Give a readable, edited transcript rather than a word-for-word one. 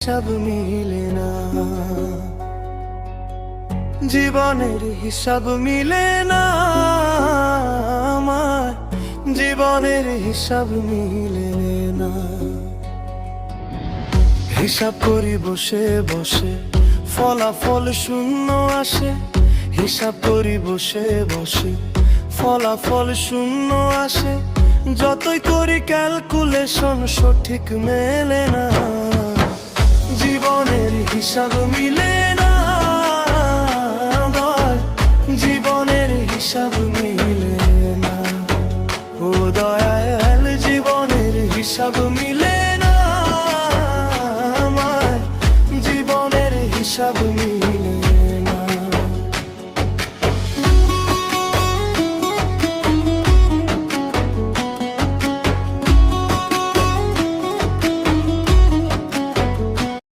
হিসাব মিলে না, জীবনের হিসাব মিলে না, আমার জীবনের হিসাব মিলে না। হিসাব করি বসে বসে, ফলাফল শূন্য আসে। হিসাব করি বসে বসে, ফলাফল শূন্য আসে। যতই করি ক্যালকুলেশন সঠিক মেলে না, জীবনের হিসাব মিলে না, জীবনের হিসাব মিলে না। ও দয়াল, জীবনের হিসাব মিলে না, আমার জীবনের হিসাব মিলে না।